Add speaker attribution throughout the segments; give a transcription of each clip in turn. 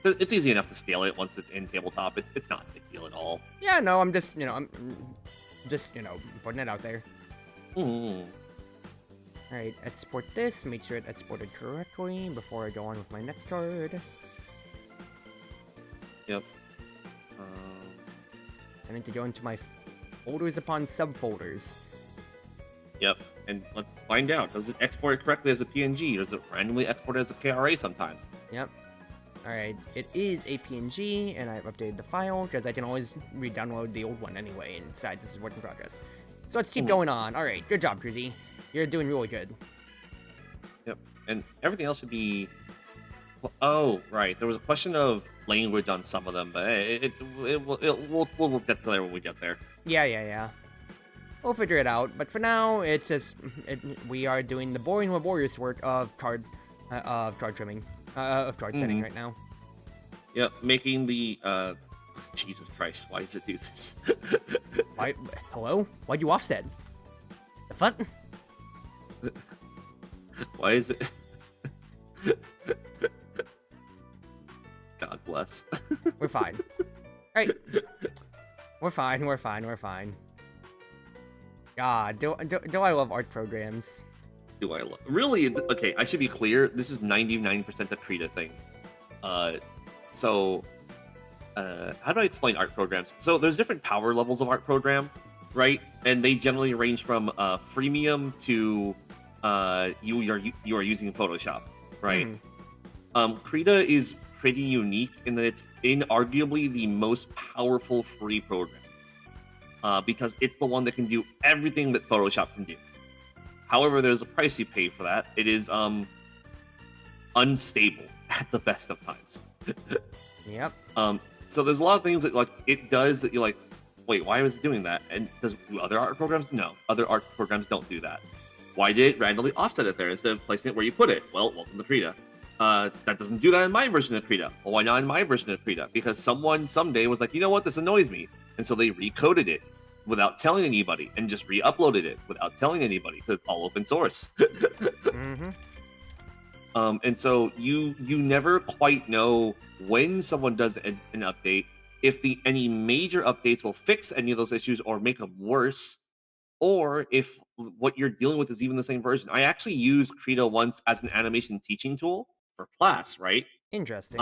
Speaker 1: It's easy enough to scale it once it's in tabletop. It's not a big deal at all.
Speaker 2: Yeah, no, I'm just, I'm just, putting it out there.
Speaker 1: Mm.
Speaker 2: Alright, export this, make sure it exported correctly before I go on with my next card.
Speaker 1: Yep.
Speaker 2: I need to go into my folders upon subfolders.
Speaker 1: Yep, and let's find out. Does it export it correctly as a PNG? Does it randomly export as a KRA sometimes?
Speaker 2: Yep. Alright, it is a PNG, and I've updated the file, because I can always re-download the old one anyway, and besides, this is work in progress. So let's keep going on. Alright, good job, Cruzy. You're doing really good.
Speaker 1: Yep, and everything else should be... Well, oh, right, there was a question of language on some of them, but we'll get there when we get there.
Speaker 2: Yeah. We'll figure it out, but for now, it's just we are doing the boring laborious work of card trimming, of card setting right now.
Speaker 1: Yep, making the Jesus Christ, why does it do this?
Speaker 2: Why? Hello? Why'd you offset? The fuck?
Speaker 1: Why is it? God bless.
Speaker 2: We're fine. Right. We're fine. God, do I love art programs?
Speaker 1: Do I love... Really? Okay, I should be clear. This is 99% a Krita thing. How do I explain art programs? So there's different power levels of art program, right? And they generally range from freemium to you are using Photoshop, right? Krita is pretty unique in that it's inarguably the most powerful free program. Because it's the one that can do everything that Photoshop can do. However, there's a price you pay for that. It is unstable at the best of times.
Speaker 2: Yep.
Speaker 1: So there's a lot of things that it does that you're like, wait, why was it doing that? And do other art programs? No, other art programs don't do that. Why did it randomly offset it there instead of placing it where you put it? Well, welcome to Krita. That doesn't do that in my version of Krita. Well, why not in my version of Krita? Because someone someday was like, you know what, this annoys me. And so they recoded it without telling anybody and just re-uploaded it without telling anybody because it's all open source. And so you never quite know when someone does an update, if any major updates will fix any of those issues or make them worse, or if what you're dealing with is even the same version. I actually used Krita once as an animation teaching tool for class, right?
Speaker 2: Interesting.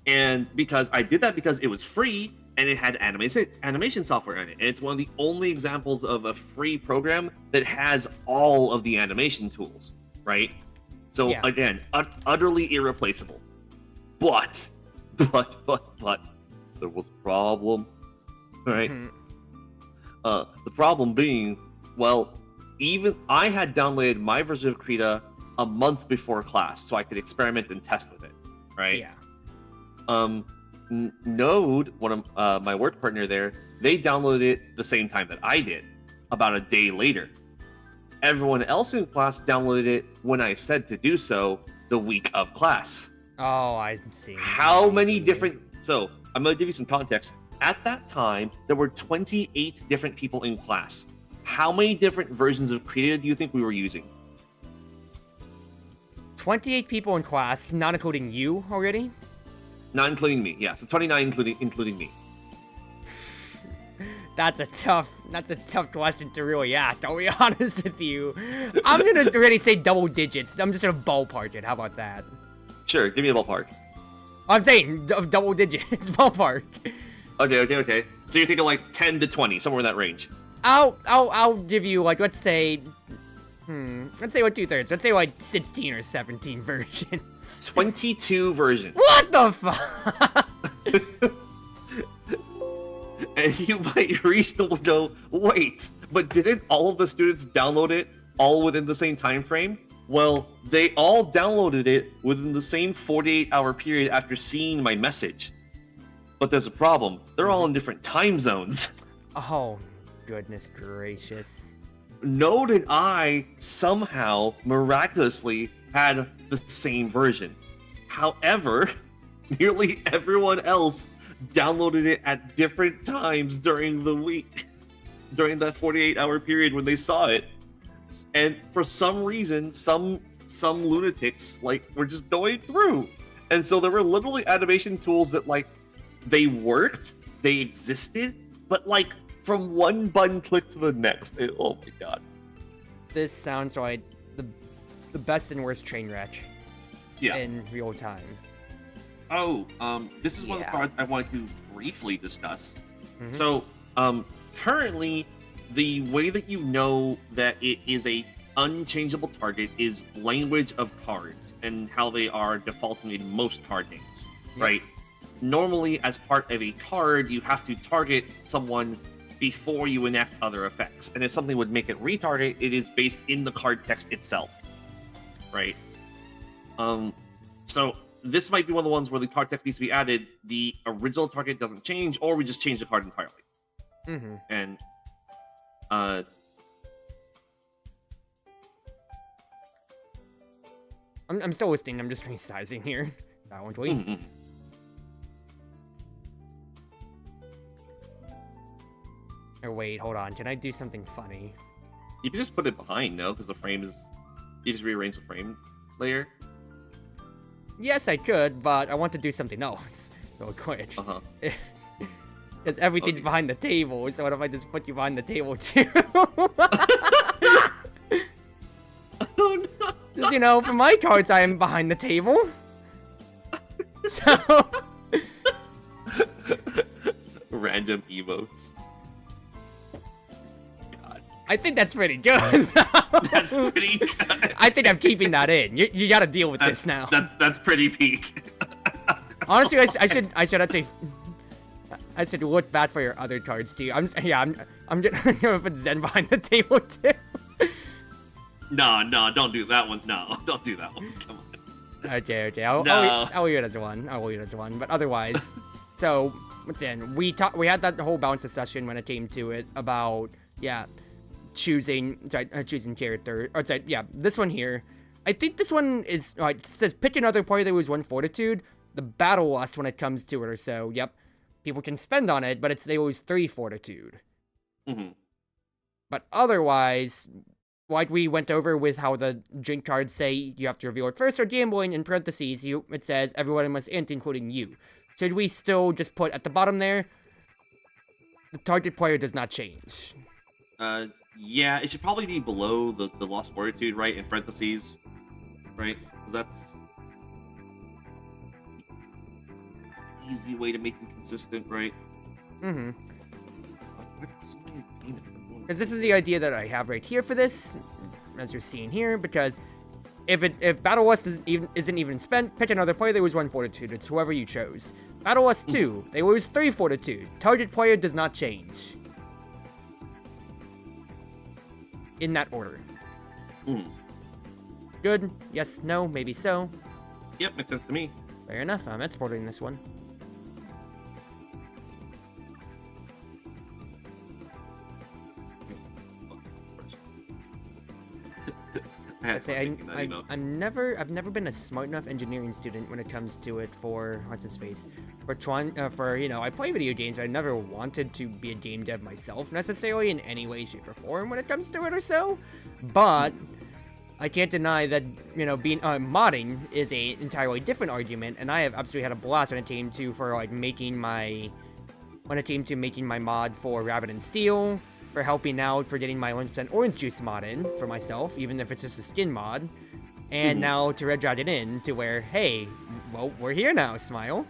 Speaker 1: And because I did that because it was free and it had animation software in it. And it's one of the only examples of a free program that has all of the animation tools, right? So again, utterly irreplaceable. But there was a problem, right? The problem being, well, even I had downloaded my version of Krita a month before class so I could experiment and test with it, right?
Speaker 2: Yeah.
Speaker 1: Node, one of my work partner there, they downloaded it the same time that I did, about a day later. Everyone else in class downloaded it when I said to do so the week of class.
Speaker 2: Oh, I'm seeing.
Speaker 1: How many different... So, I'm going to give you some context. At that time, there were 28 different people in class. How many different versions of Krita do you think we were using?
Speaker 2: 28 people in class, not including you already?
Speaker 1: Not including me, yeah. So 29 including me.
Speaker 2: That's a tough question to really ask, I'll be honest with you. I'm gonna already say double digits. I'm just gonna ballpark it. How about that?
Speaker 1: Sure, give me a ballpark.
Speaker 2: I'm saying double digits, ballpark.
Speaker 1: Okay. So you're thinking like 10 to 20, somewhere in that range.
Speaker 2: I'll give you like, let's say like 2/3. Let's say like 16 or 17 versions.
Speaker 1: 22 versions.
Speaker 2: What the fuck?
Speaker 1: And you might reasonably go, wait, but didn't all of the students download it all within the same time frame? Well, they all downloaded it within the same 48-hour period after seeing my message. But there's a problem. They're all in different time zones.
Speaker 2: Oh, goodness gracious.
Speaker 1: Node and I somehow, miraculously, had the same version. However, nearly everyone else downloaded it at different times during the week, during that 48-hour period when they saw it. And for some reason, some lunatics were just going through And so there were literally animation tools that, like, they worked, they existed, but, like, from one button click to the next, oh my god.
Speaker 2: This sounds like the best and worst train wreck
Speaker 1: Yeah.
Speaker 2: in real time.
Speaker 1: Oh, this is one of the cards I wanted to briefly discuss.
Speaker 2: Mhm.
Speaker 1: So, currently, the way that you know that it is a unchangeable target is language of cards and how they are defaulting in most card games, right? Normally, as part of a card, you have to target someone before you enact other effects. And if something would make it retarget, it is based in the card text itself, right? So this might be one of the ones where the card text needs to be added, the original target doesn't change, or we just change the card entirely.
Speaker 2: Mm-hmm.
Speaker 1: And
Speaker 2: I'm still listening. I'm just resizing here. That one tweet.
Speaker 1: mm-mm.
Speaker 2: Oh wait, hold on. Can I do something funny?
Speaker 1: You can just put it behind, no? Because the frame is... You just rearrange the frame layer.
Speaker 2: Yes, I could, but I want to do something else real quick.
Speaker 1: Uh-huh.
Speaker 2: Because everything's
Speaker 1: Okay.
Speaker 2: behind the table, so what if I just put you behind the table too?
Speaker 1: Oh, no.
Speaker 2: Just, you know, for my cards, I am behind the table. So...
Speaker 1: Random emotes. God.
Speaker 2: I think that's pretty good.
Speaker 1: That's pretty good.
Speaker 2: I think I'm keeping that in. You gotta deal with this now.
Speaker 1: That's pretty peak.
Speaker 2: Honestly, I should actually... I should look back for your other cards too. I'm gonna put Zen behind the table too.
Speaker 1: No, don't do that one. No, don't do that one. Come on.
Speaker 2: Okay.
Speaker 1: No.
Speaker 2: I'll leave it as one. I'll leave it as one. But otherwise, so once again, we had that whole balance discussion when it came to it about choosing character. Or sorry, this one here. I think this one is it says pick another player that was 1 fortitude. The battle loss when it comes to it or so. Yep, people can spend on it, but they always 3 fortitude.
Speaker 1: Mm-hmm.
Speaker 2: But otherwise, like we went over with how the drink cards say you have to reveal it first or gambling, in parentheses, it says everyone must int, including you. Should we still just put at the bottom there, the target player does not change?
Speaker 1: Yeah, it should probably be below the lost fortitude, right? In parentheses, right? 'Cause that's easy way to make it consistent, right?
Speaker 2: Mm-hmm. Because this is the idea that I have right here for this, as you're seeing here, because if Battle Lust isn't even spent, pick another player that was 1 fortitude. It's whoever you chose. Battle Lust 2, they lose 3 fortitude. Target player does not change. In that order.
Speaker 1: Mm.
Speaker 2: Good? Yes, no, maybe so.
Speaker 1: Yep, makes sense to me.
Speaker 2: Fair enough, I'm exporting this one. I've never been a smart enough engineering student when it comes to it for what's his face. I play video games, but I never wanted to be a game dev myself necessarily in any way, shape, or form when it comes to it or so. But I can't deny that being modding is a entirely different argument, and I have absolutely had a blast when it came to making my mod for Rabbit and Steel, for helping out, for getting my 100% orange juice mod in for myself, even if it's just a skin mod, and now to red drag it in to where, hey, well, we're here now, Smile.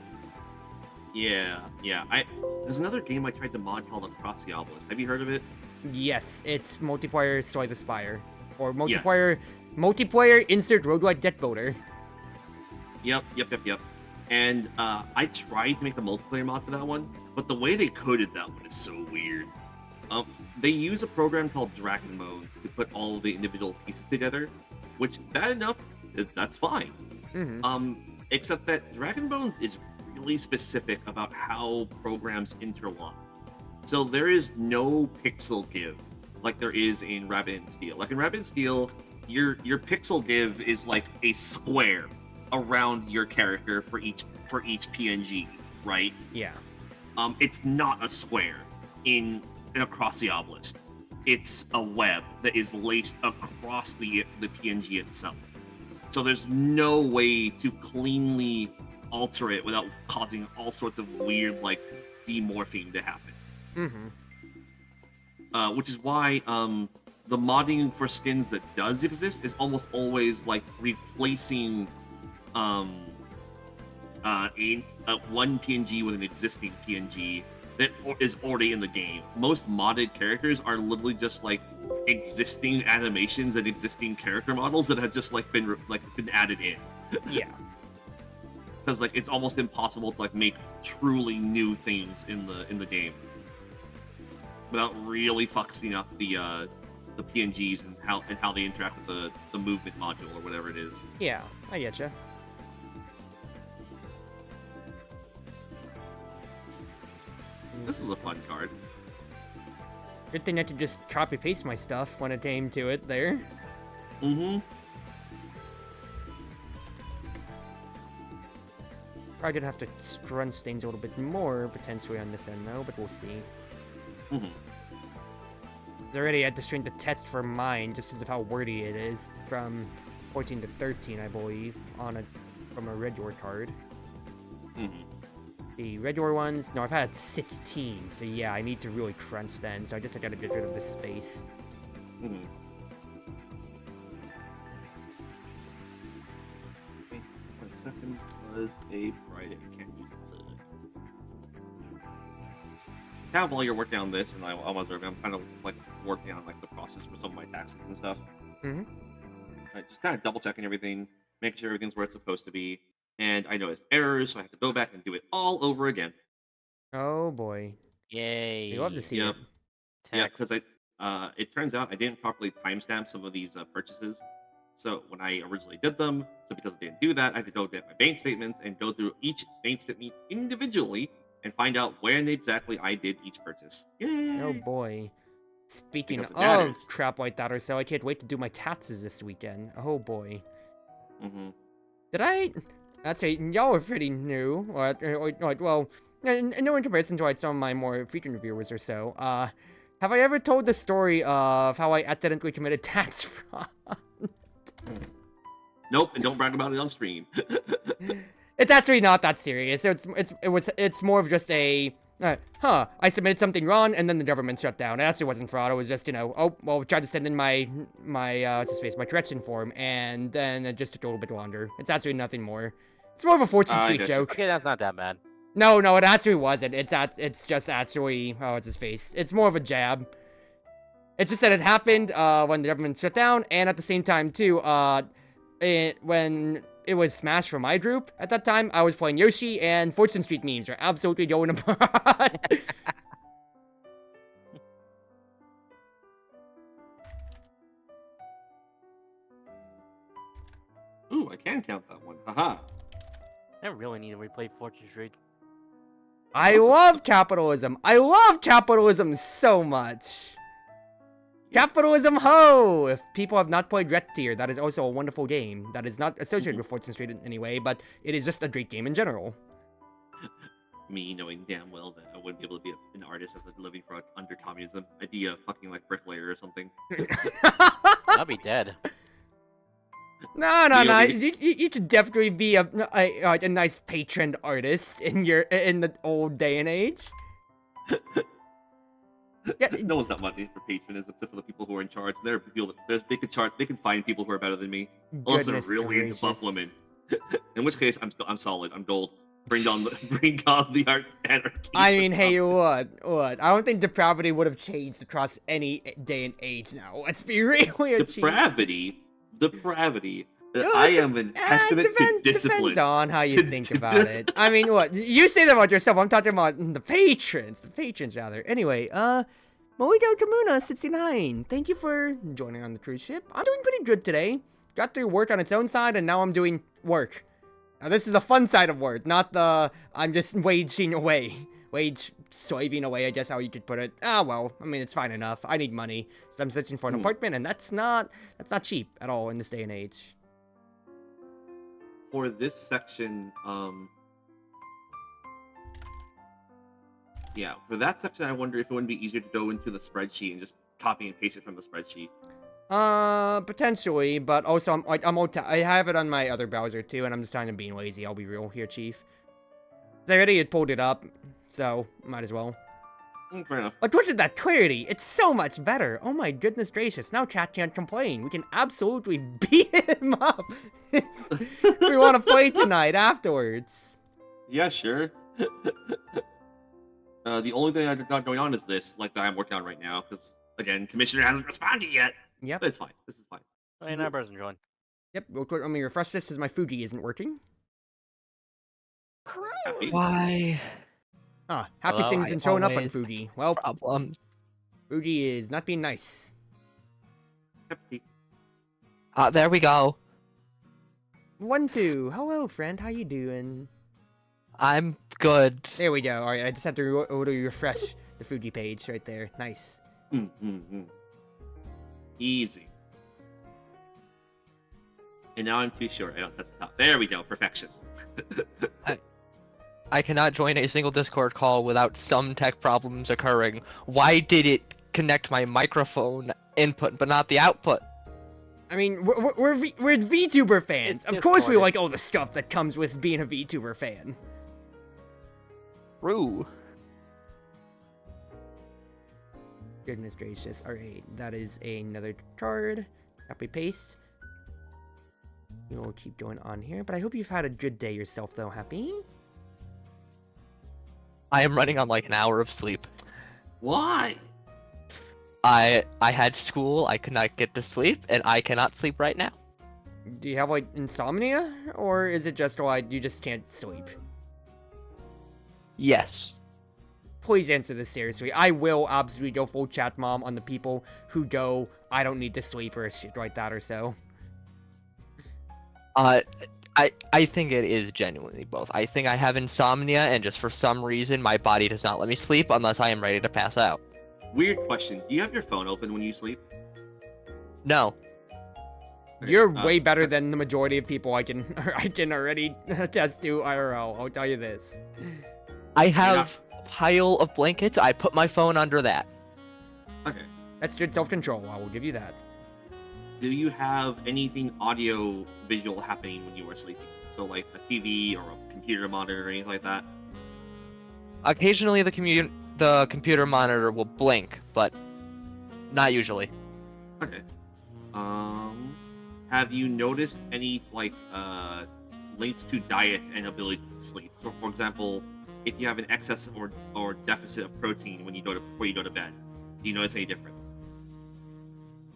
Speaker 1: Yeah. There's another game I tried to mod called Across the Obelisk. Have you heard of it?
Speaker 2: Yes, it's multiplayer Slay the Spire, or multiplayer insert roguelike deck builder.
Speaker 1: Yep. And I tried to make the multiplayer mod for that one, but the way they coded that one is so weird. They use a program called Dragon Modes to put all of the individual pieces together, which, bad enough, that's fine.
Speaker 2: Mm-hmm.
Speaker 1: Except that Dragon Bones is really specific about how programs interlock. So there is no pixel give like there is in Rabbit and Steel. Like in Rabbit and Steel, your pixel give is like a square around your character for each PNG, right?
Speaker 2: Yeah.
Speaker 1: It's not a square in Across the Obelisk. It's a web that is laced across the PNG itself. So there's no way to cleanly alter it without causing all sorts of weird like demorphing to happen. Which is why the modding for skins that does exist is almost always like replacing one PNG with an existing PNG that is already in the game. Most modded characters are literally just like existing animations and existing character models that have just like been added in.
Speaker 2: Yeah.
Speaker 1: Because like it's almost impossible to like make truly new things in the game without really fucking up the PNGs and how they interact with the movement module or whatever it is.
Speaker 2: Yeah, I getcha.
Speaker 1: This was a fun card.
Speaker 2: Good thing I could just copy paste my stuff when it came to it there.
Speaker 1: Mm-hmm.
Speaker 2: Probably gonna have to scrunch things a little bit more potentially on this end though, but we'll see.
Speaker 1: Mm-hmm.
Speaker 2: I already had to shrink the text for mine just because of how wordy it is, from 14 to 13, I believe, from a red door card.
Speaker 1: Mm-hmm.
Speaker 2: The red door ones, no, I've had 16, so yeah, I need to really crunch then, so I guess I gotta get rid of this space.
Speaker 1: Mm-hmm. Okay, 22nd was a Friday. I can't use it. Now, while you're working on this, and I'm kind of like working on like the process for some of my taxes and stuff.
Speaker 2: Mm-hmm.
Speaker 1: Just kind of double checking everything, making sure everything's where it's supposed to be. And I noticed errors, so I have to go back and do it all over again.
Speaker 2: Oh boy.
Speaker 3: Yay.
Speaker 2: We love to see
Speaker 1: Yep.
Speaker 2: it.
Speaker 1: Yeah, because it turns out I didn't properly timestamp some of these purchases. So when I originally did them, so because I didn't do that, I had to go get my bank statements and go through each bank statement individually and find out when exactly I did each purchase. Yay!
Speaker 2: Oh boy. Speaking
Speaker 1: Because it
Speaker 2: of
Speaker 1: matters.
Speaker 2: crap like that or so, I can't wait to do my taxes this weekend. Oh boy.
Speaker 1: Mm-hmm.
Speaker 2: Did I? That's right, y'all are pretty new. Well, no in comparison to like some of my more frequent reviewers or so. Have I ever told the story of how I accidentally committed tax fraud?
Speaker 1: Nope, and don't brag about it on stream.
Speaker 2: It's actually not that serious. It's more of just a I submitted something wrong and then the government shut down. It actually wasn't fraud. It was just, tried to send in my correction form and then it just took a little bit longer. It's actually nothing more. It's more of a Fortune Street joke.
Speaker 3: Okay, that's not that bad.
Speaker 2: No, it actually wasn't. It's just actually, what's his face? It's more of a jab. It's just that it happened when the government shut down, and at the same time too, when it was Smash for my group at that time, I was playing Yoshi, and Fortune Street memes are absolutely going apart.
Speaker 1: Ooh, I can count that one. Haha.
Speaker 3: I really need to replay Fortune Street.
Speaker 2: I love capitalism. I love capitalism so much. Capitalism ho! If people have not played Red Tier, that is also a wonderful game. That is not associated with Fortune Street in any way, but it is just a great game in general.
Speaker 1: Me knowing damn well that I wouldn't be able to be an artist as a living for under communism. I'd be a fucking like bricklayer or something.
Speaker 3: I'll be dead.
Speaker 2: No. You should definitely be a nice patron artist in the old day and age.
Speaker 1: Yeah, no one's got money for patronism except for the people who are in charge. There are people that they can find people who are better than me. Unless they're really into buff women. In which case, I'm solid. I'm gold. Bring on the art anarchy.
Speaker 2: I mean, hey, what? I don't think depravity would have changed across any day and age now. Let's be really
Speaker 1: depravity. I am a testament to discipline.
Speaker 2: Depends on how you think about it. I mean, what? You say that about yourself. I'm talking about the patrons. The patrons, rather. Anyway, Moito Kamuna 69. Thank you for joining on the cruise ship. I'm doing pretty good today. Got through work on its own side, and now I'm doing work. Now, this is the fun side of work, not the I'm just waging away. Slaving away, I guess how you could put it. Well, I mean, it's fine enough. I need money, so I'm searching for an apartment, and that's not cheap at all in this day and age.
Speaker 1: For this section, for that section, I wonder if it wouldn't be easier to go into the spreadsheet and just copy and paste it from the spreadsheet.
Speaker 2: Potentially, but also I have it on my other browser too, and I'm just kind of being lazy. I'll be real here, Chief. I already had pulled it up, so might as well.
Speaker 1: Fair enough.
Speaker 2: Like, look at that clarity! It's so much better! Oh my goodness gracious, now chat can't complain. We can absolutely beat him up if we want to play tonight afterwards.
Speaker 1: Yeah, sure. The only thing I got going on is this, like, that I'm working on right now, because, again, Commissioner hasn't responded yet.
Speaker 2: Yep.
Speaker 1: But it's fine. This is fine.
Speaker 3: Oh, another person joined.
Speaker 2: Yep, real quick, let me refresh this because my Fuji isn't working.
Speaker 1: Happy.
Speaker 4: Why?
Speaker 2: Ah, happy
Speaker 3: Hello?
Speaker 2: things isn't showing up on
Speaker 4: Always
Speaker 2: Fuji. Well,
Speaker 4: Problems.
Speaker 2: Fuji is not being nice.
Speaker 1: Happy.
Speaker 4: There we go.
Speaker 2: 1-2. Hello, friend. How you doing?
Speaker 4: I'm good.
Speaker 2: There we go. All right, I just have to refresh the Fuji page right there. Nice.
Speaker 1: Easy. And now I'm too sure. I don't touch the top. There we go. Perfection.
Speaker 4: I cannot join a single Discord call without some tech problems occurring. Why did it connect my microphone input but not the output?
Speaker 2: I mean, we're VTuber fans.
Speaker 3: It's
Speaker 2: Of course we
Speaker 3: Discord.
Speaker 2: like all the stuff that comes with being a VTuber fan.
Speaker 4: True.
Speaker 2: Goodness gracious. All right, that is another card. Copy paste. We'll keep going on here, but I hope you've had a good day yourself, though. Happy?
Speaker 4: I am running on like an hour of sleep.
Speaker 1: Why?
Speaker 4: I had school, I could not get to sleep, and I cannot sleep right now.
Speaker 2: Do you have like insomnia, or is it just like you just can't sleep?
Speaker 4: Yes.
Speaker 2: Please answer this seriously. I will absolutely go full chat mom on the people who go, I don't need to sleep or shit like that or so.
Speaker 4: I think it is genuinely both. I think I have insomnia, and just for some reason, my body does not let me sleep unless I am ready to pass out.
Speaker 1: Weird question. Do you have your phone open when you sleep?
Speaker 4: No.
Speaker 1: Okay,
Speaker 2: You're way better than the majority of people I can already attest to IRL. I'll tell you this.
Speaker 4: I have a pile of blankets. I put my phone under that.
Speaker 1: Okay.
Speaker 2: That's good self-control. I will give you that.
Speaker 1: Do you have anything audio visual happening when you are sleeping? So like a TV or a computer monitor or anything like that?
Speaker 4: Occasionally, the computer monitor will blink, but not usually.
Speaker 1: Okay. Have you noticed any links to diet and ability to sleep? So, for example, if you have an excess or deficit of protein before you go to bed, do you notice any difference?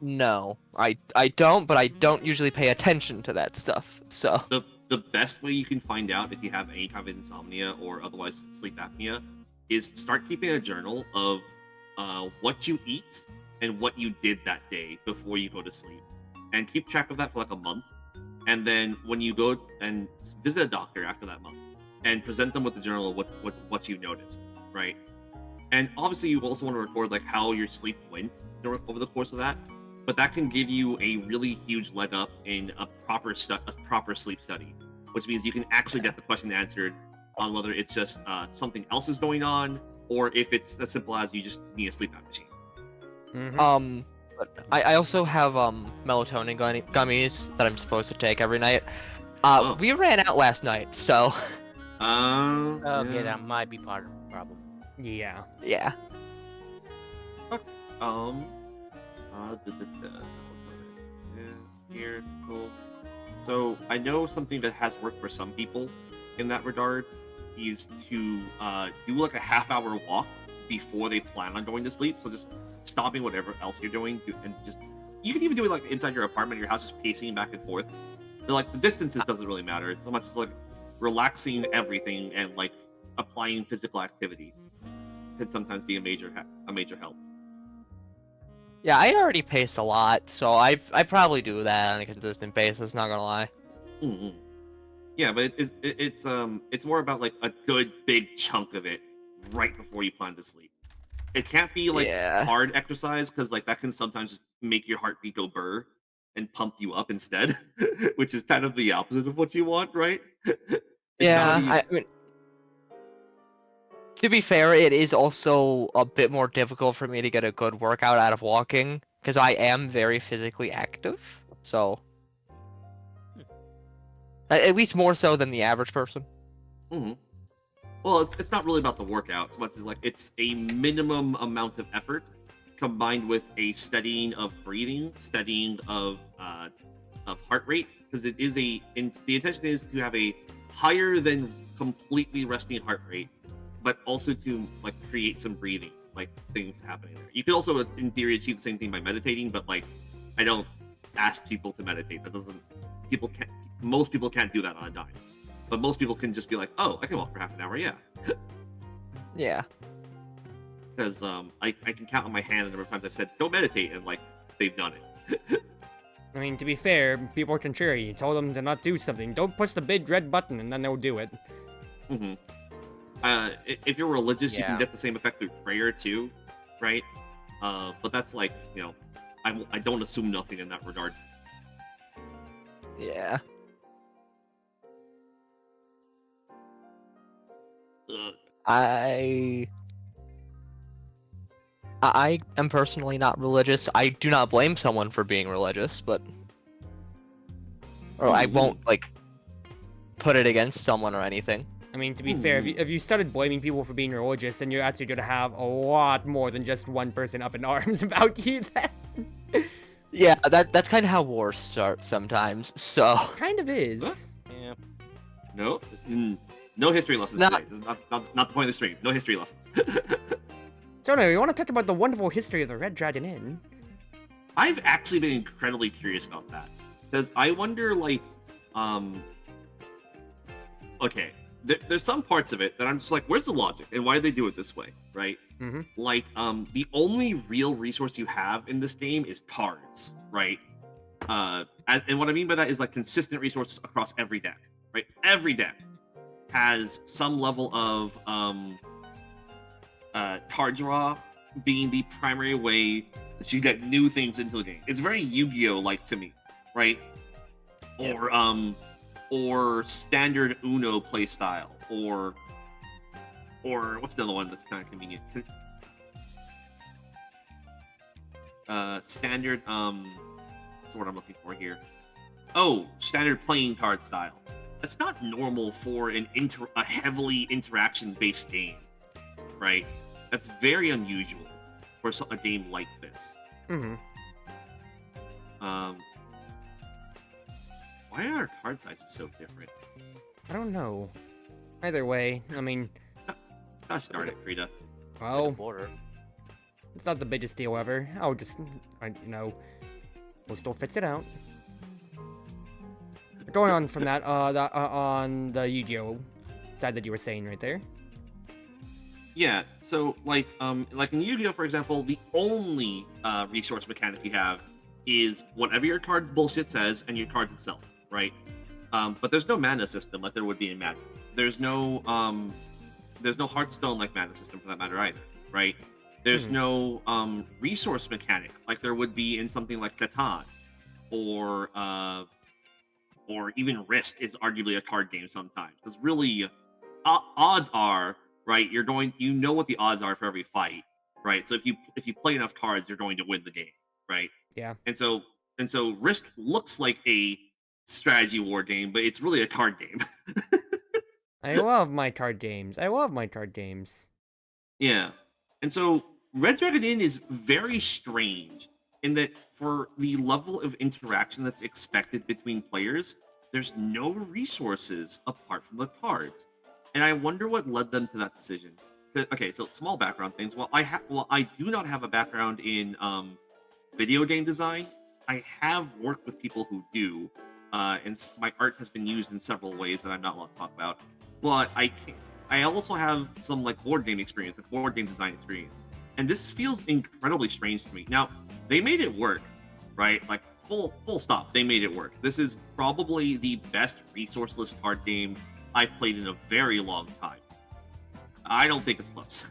Speaker 4: No, I don't, but I don't usually pay attention to that stuff. So
Speaker 1: The best way you can find out if you have any kind of insomnia or otherwise sleep apnea is start keeping a journal of what you eat and what you did that day before you go to sleep, and keep track of that for like a month. And then when you go and visit a doctor after that month, and present them with the journal of what you noticed, right? And obviously, you also want to record like how your sleep went over the course of that. But that can give you a really huge leg up in a proper sleep study, which means you can actually get the question answered on whether it's just something else is going on, or if it's as simple as you just need a sleep app machine.
Speaker 2: Mm-hmm.
Speaker 4: but I also have melatonin gummies that I'm supposed to take every night.
Speaker 1: Oh.
Speaker 4: We ran out last night, so
Speaker 3: Okay,
Speaker 1: Yeah.
Speaker 3: that might be part of the problem.
Speaker 2: Yeah.
Speaker 4: yeah.
Speaker 1: Yeah, here, cool. So I know something that has worked for some people in that regard is to do like a half-hour walk before they plan on going to sleep. So just stopping whatever else you're doing and just you can even do it like inside your apartment, your house, just pacing back and forth. But, like the distances doesn't really matter so much as like relaxing everything and like applying physical activity can sometimes be a major help.
Speaker 4: Yeah, I already pace a lot, so I probably do that on a consistent basis. Not gonna lie.
Speaker 1: Mm-hmm. Yeah, but it's more about like a good big chunk of it right before you plan to sleep. It can't be like
Speaker 4: Yeah.
Speaker 1: hard exercise because like that can sometimes just make your heartbeat go burr and pump you up instead, which is kind of the opposite of what you want, right?
Speaker 4: I mean, to be fair, it is also a bit more difficult for me to get a good workout out of walking. because I am very physically active. So, at least more so than the average person.
Speaker 1: Hmm. Well, it's not really about the workout as much as like it's a minimum amount of effort combined with a steadying of breathing, steadying of heart rate, because it is the intention is to have a higher than completely resting heart rate, but also to like create some breathing, like things happening there. You could also, in theory, achieve the same thing by meditating, but like I don't ask people to meditate. That doesn't most people can't do that on a dime. But most people can just be like, oh, I can walk for half an hour, yeah.
Speaker 4: Yeah.
Speaker 1: Because I can count on my hand the number of times I've said, don't meditate, and like, they've done it.
Speaker 2: I mean, to be fair, people are contrary. You told them to not do something. Don't push the big red button, and then they'll do it.
Speaker 1: Mm-hmm. If you're religious, you can
Speaker 3: Yeah.
Speaker 1: get the same effect through prayer too, right? But that's like, you know, I don't assume nothing in that regard.
Speaker 4: Yeah.
Speaker 1: Ugh.
Speaker 4: I am personally not religious. I do not blame someone for being religious, but I won't like put it against someone or anything.
Speaker 2: I mean, to be fair, if you started blaming people for being religious, then you're actually gonna have a lot more than just one person up in arms about you then.
Speaker 4: Yeah, that's kind of how wars start sometimes. So
Speaker 2: Kind of is.
Speaker 3: Yeah.
Speaker 1: No history lessons
Speaker 4: Not-
Speaker 1: today. This is not the point of the stream. No history lessons.
Speaker 2: So anyway, we want to talk about the wonderful history of the Red Dragon Inn.
Speaker 1: I've actually been incredibly curious about that because I wonder, like, okay, there's some parts of it that I'm just like, where's the logic and why did they do it this way, right?
Speaker 2: Mm-hmm.
Speaker 1: Like, the only real resource you have in this game is cards, right? And what I mean by that is like consistent resources across every deck, right? Every deck has some level of card draw being the primary way that you get new things into the game. It's very Yu-Gi-Oh like to me, right?
Speaker 3: Yeah.
Speaker 1: Or standard Uno play style, or what's the other one that's kind of convenient? Standard what's the word I'm looking for here? Oh, standard playing card style. That's not normal for a heavily interaction-based game, right? That's very unusual for a game like this.
Speaker 2: Mm-hmm.
Speaker 1: Why are our card sizes so different?
Speaker 2: I don't know. Either way, I mean,
Speaker 1: Gosh darn it, Frida.
Speaker 2: well,
Speaker 3: Border.
Speaker 2: it's not the biggest deal ever. I'll just, we'll still fix it out. Going on from that, on the Yu-Gi-Oh side that you were saying right there.
Speaker 1: Yeah, so like in Yu-Gi-Oh, for example, the only resource mechanic you have is whatever your card's bullshit says and your card itself, right? But there's no mana system like there would be in Magic. There's no Hearthstone like mana system for that matter either, right? There's no resource mechanic like there would be in something like Catan, or even Risk is arguably a card game sometimes. Because really, odds are, right, you know what the odds are for every fight, right? So if you play enough cards, you're going to win the game, right?
Speaker 2: Yeah.
Speaker 1: And so Risk looks like a strategy war game, but it's really a card game.
Speaker 2: I love my card games.
Speaker 1: Yeah. And so Red Dragon Inn is very strange in that for the level of interaction that's expected between players, there's no resources apart from the cards. And I wonder what led them to that decision. Okay, so small background things. Well, I do not have a background in video game design. I have worked with people who do, and my art has been used in several ways that I'm not allowed to talk about. But I also have some like board game experience, like board game design experience, and this feels incredibly strange to me. Now, they made it work, right? Like full stop, they made it work. This is probably the best resourceless card game I've played in a very long time. I don't think it's close.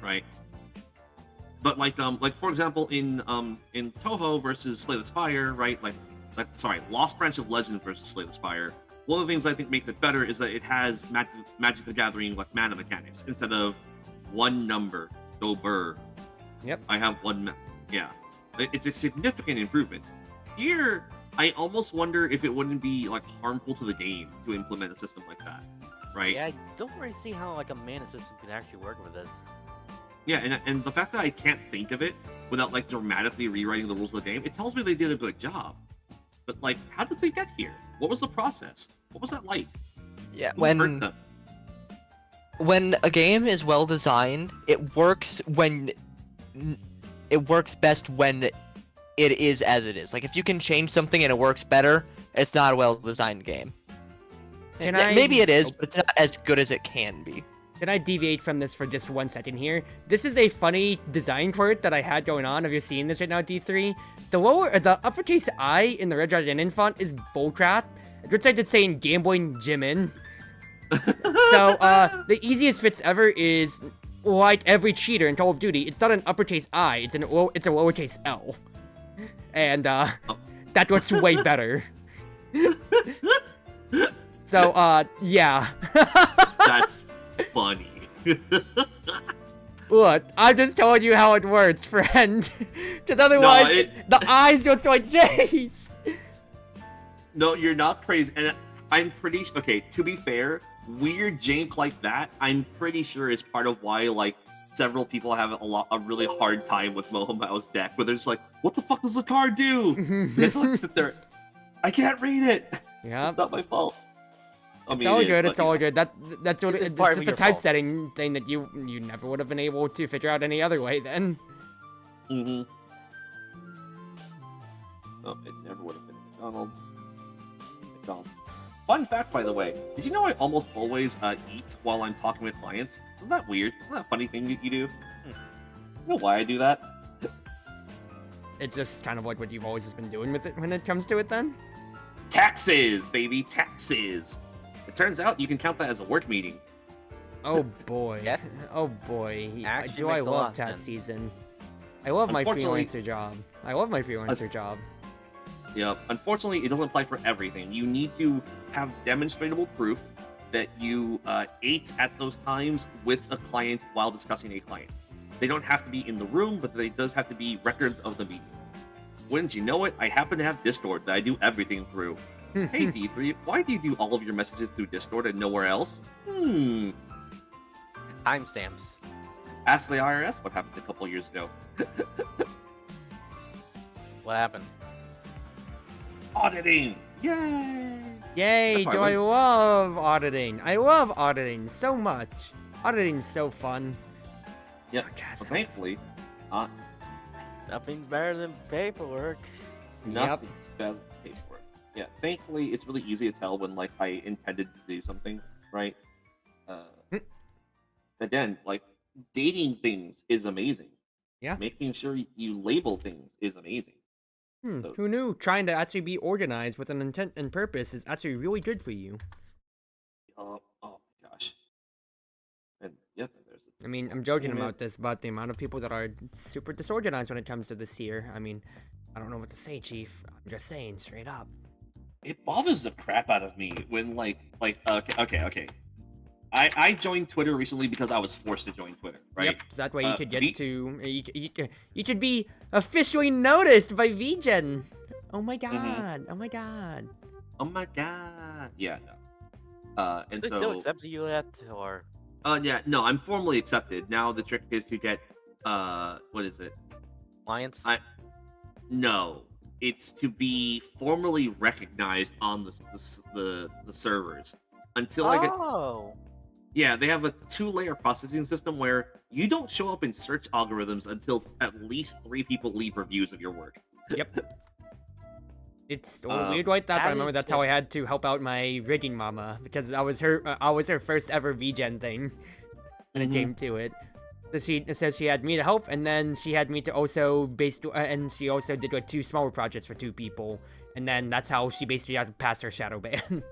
Speaker 1: Right? But like for example in Toho versus Slay the Spire, right? Lost Branch of Legends versus Slay the Spire. One of the things I think makes it better is that it has Magic the Gathering like mana mechanics instead of one number. October.
Speaker 2: Yep.
Speaker 1: I have one. Yeah, it's a significant improvement. Here, I almost wonder if it wouldn't be like harmful to the game to implement a system like that, right?
Speaker 3: Yeah, I don't really see how like a mana system can actually work with this.
Speaker 1: Yeah, and the fact that I can't think of it without like dramatically rewriting the rules of the game, it tells me they did a good job. But like, how did they get here? What was the process? What was that like?
Speaker 4: Yeah,
Speaker 1: Who hurt them?
Speaker 4: when a game is well designed, it works best when it is as it is. Like if you can change something and it works better, it's not a well designed game. Maybe it is, but it's not as good as it can be.
Speaker 2: Can I deviate from this for just 1 second here? This is a funny design quirk that I had going on. If you're seeing this right now, D3, the uppercase I in the Red Dragon font is bullcrap. It looks like it's saying Game Boy Jimin. So the easiest fix ever is like every cheater in Call of Duty. It's not an uppercase I. It's a lowercase L, and that looks way better. So yeah.
Speaker 1: That's funny.
Speaker 2: Look, I'm just telling you how it works, friend. Because otherwise, the eyes don't like J's.
Speaker 1: No, you're not crazy. And I'm pretty okay. To be fair, weird jank like that, I'm pretty sure is part of why like several people have a really hard time with Mohammed's deck, where they're just like, "What the fuck does the card do?" They have to like sit there. I can't read it.
Speaker 2: Yeah,
Speaker 1: it's not my fault.
Speaker 2: It's all good. It's all good. That's what
Speaker 3: it's
Speaker 2: it's
Speaker 3: part
Speaker 2: just
Speaker 3: of
Speaker 2: a
Speaker 3: your
Speaker 2: typesetting thing that you never would have been able to figure out any other way then.
Speaker 1: Mm-hmm. Oh, it never would have been McDonald's. Fun fact, by the way, did you know I almost always eat while I'm talking with clients? Isn't that weird? Isn't that a funny thing that you do? You know why I do that?
Speaker 2: It's just kind of like what you've always just been doing with it when it comes to it then?
Speaker 1: Taxes, baby, taxes! It turns out you can count that as a work meeting.
Speaker 2: Oh boy.
Speaker 3: Yeah.
Speaker 2: Oh boy.
Speaker 3: Actually
Speaker 2: Do I
Speaker 3: makes a lot
Speaker 2: love
Speaker 3: of
Speaker 2: tax
Speaker 3: sense.
Speaker 2: season. I love my
Speaker 1: Unfortunately-
Speaker 2: freelancer job. I love my freelancer job.
Speaker 1: Yeah, unfortunately, it doesn't apply for everything. You need to have demonstrable proof that you ate at those times with a client while discussing a client. They don't have to be in the room, but they does have to be records of the meeting. Wouldn't you know it, I happen to have Discord that I do everything through. Hey D3, why do you do all of your messages through Discord and nowhere else?
Speaker 3: Timestamps.
Speaker 1: Ask the IRS what happened a couple years ago.
Speaker 3: What happened?
Speaker 1: Auditing! Yay!
Speaker 2: Yay,
Speaker 1: That's why
Speaker 2: do
Speaker 1: I
Speaker 2: I love auditing. I love auditing so much. Auditing's so fun.
Speaker 1: Yep.
Speaker 2: Podcast.
Speaker 1: So thankfully,
Speaker 3: Nothing's better than paperwork.
Speaker 1: nothing's better than paperwork. Yeah, thankfully, it's really easy to tell when like I intended to do something, right? Again, like dating things is amazing.
Speaker 2: Yeah.
Speaker 1: Making sure you label things is amazing. So-
Speaker 2: Who knew trying to actually be organized with an intent and purpose is actually really good for you?
Speaker 1: Oh my gosh. And yep, there's.
Speaker 2: I mean, I'm joking
Speaker 1: Yeah, man.
Speaker 2: about this, but the amount of people that are super disorganized when it comes to this year, I mean, I don't know what to say, Chief. I'm just saying, straight up.
Speaker 1: It bothers the crap out of me when okay. I joined Twitter recently because I was forced to join Twitter, right?
Speaker 2: Yep, so that way you could get
Speaker 1: V-
Speaker 2: to... You could be officially noticed by VGen. Oh my god, oh my god.
Speaker 1: Oh my god. Yeah, no. And
Speaker 3: They
Speaker 1: so
Speaker 3: still accept you yet, or
Speaker 1: yeah, no, I'm formally accepted. Now the trick is to get what is it?
Speaker 3: alliance?
Speaker 1: No, it's to be formally recognized on the servers. Until I get
Speaker 3: Oh,
Speaker 1: Yeah, they have a 2-layer processing system where you don't show up in search algorithms until at least 3 people leave reviews of your work.
Speaker 2: Yep. It's weird like that, but I
Speaker 3: that
Speaker 2: remember
Speaker 3: is
Speaker 2: that's how I had to help out my rigging mama, because I was her first ever VGen thing when it came to it. So she says she had me to help, and then she had me to also and she also did like 2 smaller projects for 2 people, and then that's how she basically had to pass her shadow ban.